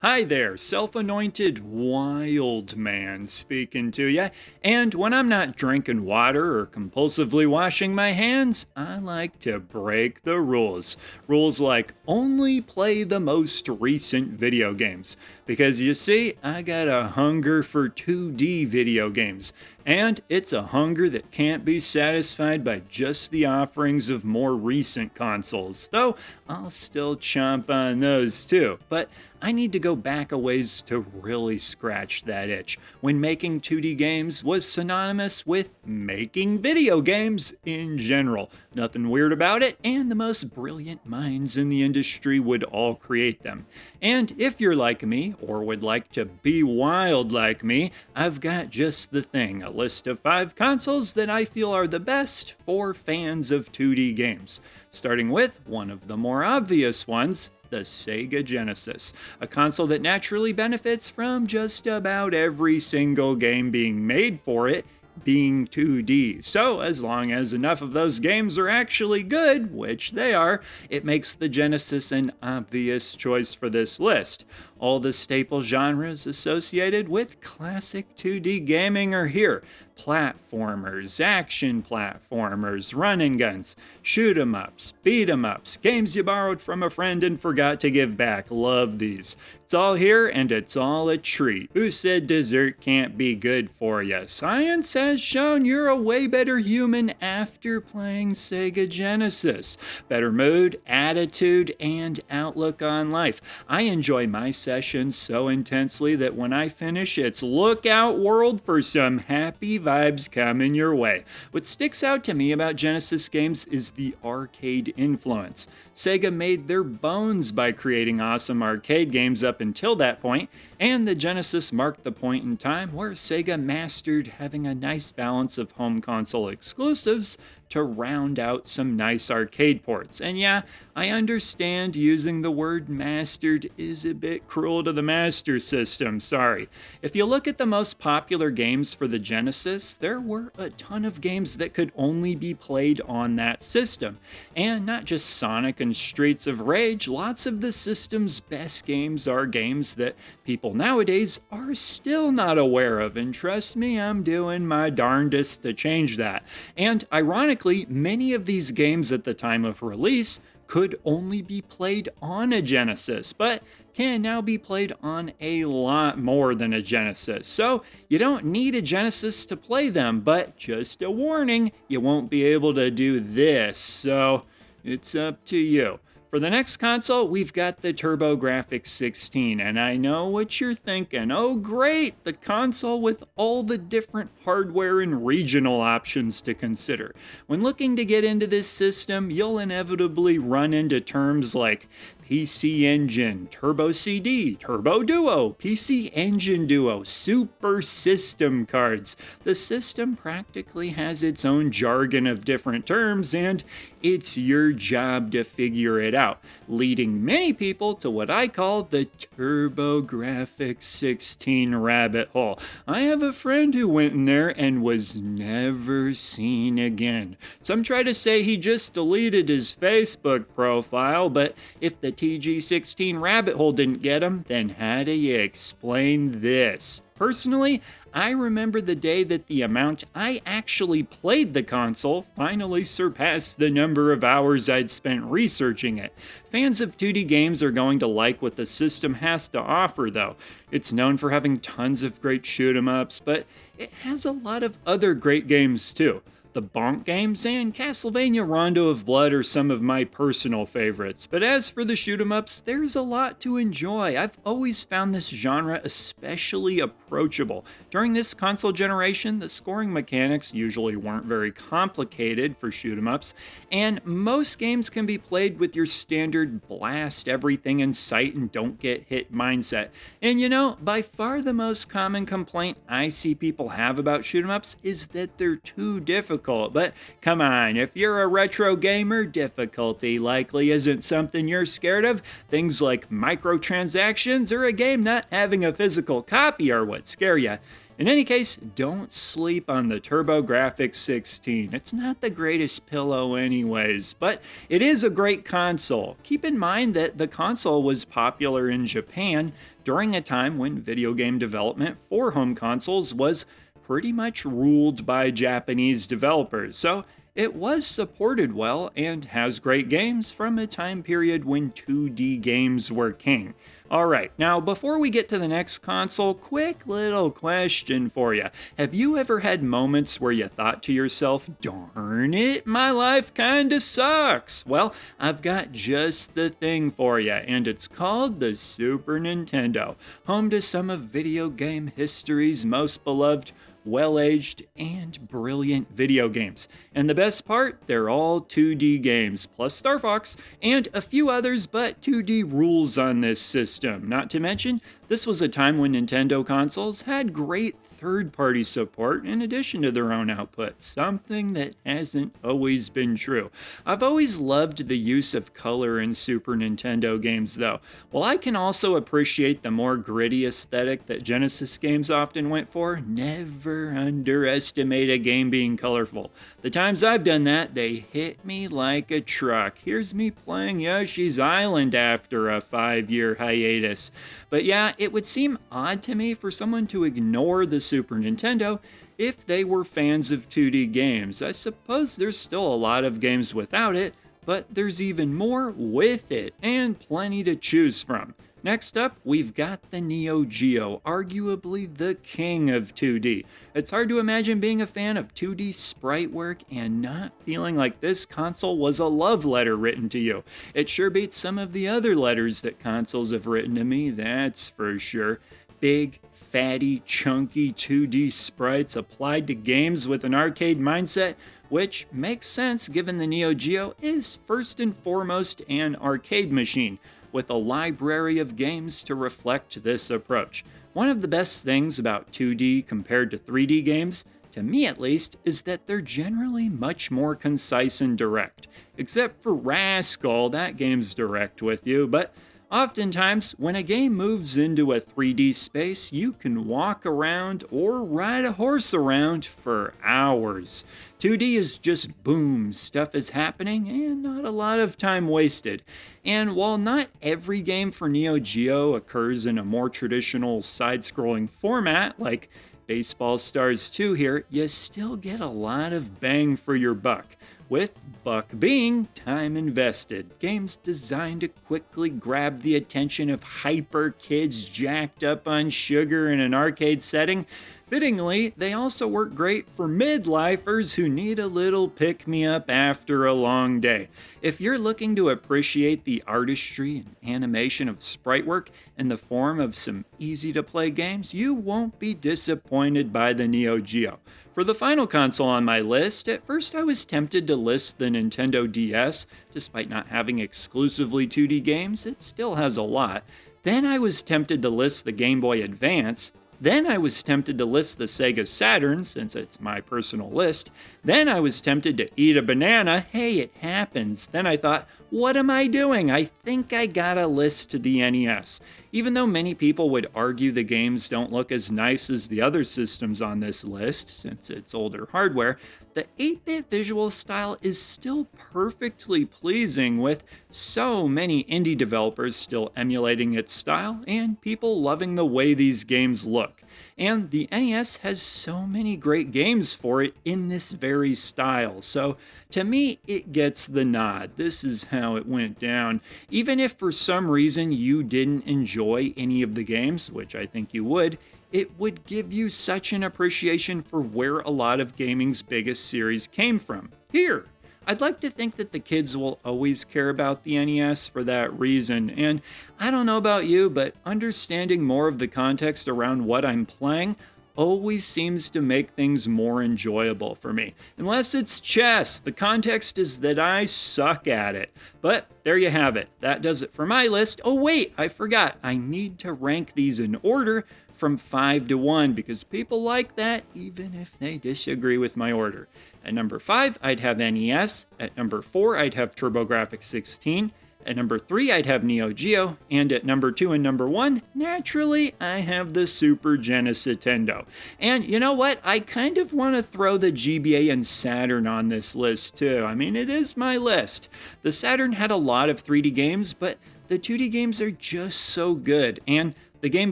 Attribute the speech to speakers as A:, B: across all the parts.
A: Hi there, self anointed wild man speaking to ya. And when I'm not drinking water or compulsively washing my hands, I like to break the rules. Rules like only play the most recent video games. Because you see, I got a hunger for 2D video games. And it's a hunger that can't be satisfied by just the offerings of more recent consoles. Though I'll still chomp on those too. But I need to go back a ways to really scratch that itch when making 2D games was synonymous with making video games in general. Nothing weird about it, and the most brilliant minds in the industry would all create them. And if you're like me, or would like to be wild like me, I've got just the thing, a list of 5 consoles that I feel are the best for fans of 2D games. Starting with one of the more obvious ones, the Sega Genesis, a console that naturally benefits from just about every single game being made for it being 2D. So, as long as enough of those games are actually good, which they are, it makes the Genesis an obvious choice for this list. All the staple genres associated with classic 2D gaming are here: platformers, action platformers, run and guns, shoot 'em ups, beat 'em ups, games you borrowed from a friend and forgot to give back. Love these. It's all here and it's all a treat. Who said dessert can't be good for you? Science has shown you're a way better human after playing Sega Genesis. Better mood, attitude, and outlook on life. I enjoy my sessions so intensely that when I finish, it's look out world for some happy vibes coming your way. What sticks out to me about Genesis games is the arcade influence. Sega made their bones by creating awesome arcade games up until that point, and the Genesis marked the point in time where Sega mastered having a nice balance of home console exclusives to round out some nice arcade ports. And yeah, I understand using the word mastered is a bit cruel to the Master System, sorry. If you look at the most popular games for the Genesis, there were a ton of games that could only be played on that system. And not just Sonic and Streets of Rage, lots of the system's best games are games that people nowadays are still not aware of. And trust me, I'm doing my darndest to change that. And ironically, many of these games at the time of release could only be played on a Genesis, but can now be played on a lot more than a Genesis. So you don't need a Genesis to play them, but just a warning, you won't be able to do this, so it's up to you. For the next console, we've got the TurboGrafx 16, and I know what you're thinking. Oh great, the console with all the different hardware and regional options to consider. When looking to get into this system, you'll inevitably run into terms like PC Engine, Turbo CD, Turbo Duo, PC Engine Duo, Super System cards. The system practically has its own jargon of different terms, and it's your job to figure it out, leading many people to what I call the TurboGrafx 16 rabbit hole. I have a friend who went in there and was never seen again. Some try to say he just deleted his Facebook profile, but if the TG16 rabbit hole didn't get him, then how do you explain this? Personally, I remember the day that the amount I actually played the console finally surpassed the number of hours I'd spent researching it. Fans of 2D games are going to like what the system has to offer, though. It's known for having tons of great shoot 'em ups, but it has a lot of other great games too. The Bonk games and Castlevania Rondo of Blood are some of my personal favorites, but as for the shoot 'em ups, there's a lot to enjoy. I've always found this genre especially approachable. During this console generation, the scoring mechanics usually weren't very complicated for shoot 'em ups, and most games can be played with your standard blast everything in sight and don't get hit mindset. And you know, by far the most common complaint I see people have about shoot 'em ups is that they're too difficult. But come on, if you're a retro gamer, difficulty likely isn't something you're scared of. Things like microtransactions or a game not having a physical copy are what scare you. In any case, don't sleep on the TurboGrafx 16. It's not the greatest pillow anyways, but it is a great console. Keep in mind that the console was popular in Japan during a time when video game development for home consoles was pretty much ruled by Japanese developers. So it was supported well and has great games from a time period when 2D games were king. Alright, now before we get to the next console, quick little question for you. Have you ever had moments where you thought to yourself, darn it, my life kinda sucks? Well, I've got just the thing for you, and it's called the Super Nintendo, home to some of video game history's most beloved, well-aged, and brilliant video games. And the best part, they're all 2D games, plus Star Fox, and a few others, but 2D rules on this system. Not to mention, this was a time when Nintendo consoles had great third-party support in addition to their own output, something that hasn't always been true. I've always loved the use of color in Super Nintendo games, though. While I can also appreciate the more gritty aesthetic that Genesis games often went for, never underestimate a game being colorful. The times I've done that, they hit me like a truck. Here's me playing Yoshi's Island after a 5-year hiatus. But yeah, it would seem odd to me for someone to ignore the Super Nintendo if they were fans of 2D games. I suppose there's still a lot of games without it, but there's even more with it, and plenty to choose from. Next up, we've got the Neo Geo, arguably the king of 2D. It's hard to imagine being a fan of 2D Spritework and not feeling like this console was a love letter written to you. It sure beats some of the other letters that consoles have written to me, that's for sure. Big, fatty, chunky 2D sprites applied to games with an arcade mindset, which makes sense given the Neo Geo is first and foremost an arcade machine, with a library of games to reflect this approach. One of the best things about 2D compared to 3D games, to me at least, is that they're generally much more concise and direct. Except for Rascal, that game's direct with you, but oftentimes, when a game moves into a 3D space, you can walk around or ride a horse around for hours. 2D is just boom, stuff is happening, and not a lot of time wasted. And while not every game for Neo Geo occurs in a more traditional side-scrolling format, like Baseball Stars 2 here, you still get a lot of bang for your buck. With buck being time invested. Games designed to quickly grab the attention of hyper kids jacked up on sugar in an arcade setting. Fittingly, they also work great for midlifers who need a little pick-me-up after a long day. If you're looking to appreciate the artistry and animation of Spritework in the form of some easy-to-play games, you won't be disappointed by the Neo Geo. For the final console on my list, at first I was tempted to list the Nintendo DS. Despite not having exclusively 2D games, it still has a lot. Then I was tempted to list the Game Boy Advance. Then I was tempted to list the Sega Saturn, since it's my personal list. Then I was tempted to eat a banana. Hey, it happens. Then I thought, what am I doing? I think I gotta list the NES. Even though many people would argue the games don't look as nice as the other systems on this list, since it's older hardware, the 8-bit visual style is still perfectly pleasing, with so many indie developers still emulating its style and people loving the way these games look. And the NES has so many great games for it in this very style, so to me, it gets the nod. This is how it went down. Even if for some reason you didn't enjoy any of the games, which I think you would, it would give you such an appreciation for where a lot of gaming's biggest series came from. Here! I'd like to think that the kids will always care about the NES for that reason, and I don't know about you, but understanding more of the context around what I'm playing always seems to make things more enjoyable for me. Unless it's chess, the context is that I suck at it. But there you have it. That does it for my list. Oh wait, I forgot. I need to rank these in order from 5 to 1 because people like that even if they disagree with my order. At number 5, I'd have NES. At number 4, I'd have TurboGrafx-16. At number 3, I'd have Neo Geo. And at number 2 and number 1, naturally, I have the Super Genesis Nintendo. And you know what? I kind of want to throw the GBA and Saturn on this list too. I mean, it is my list. The Saturn had a lot of 3D games, but the 2D games are just so good. And The Game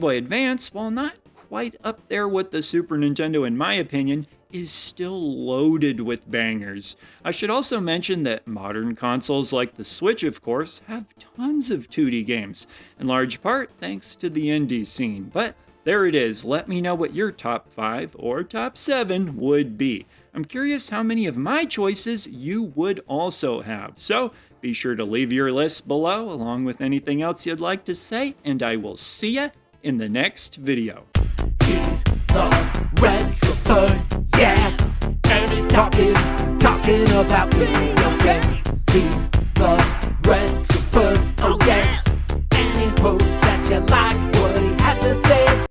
A: Boy Advance, while not quite up there with the Super Nintendo in my opinion, is still loaded with bangers. I should also mention that modern consoles like the Switch, of course, have tons of 2D games, in large part thanks to the indie scene. But there it is. Let me know what your top 5 or top 7 would be. I'm curious how many of my choices you would also have. So be sure to leave your list below along with anything else you'd like to say, and I will see ya in the next video.
B: He's the retro bird, yeah, and he's talking about video games. He's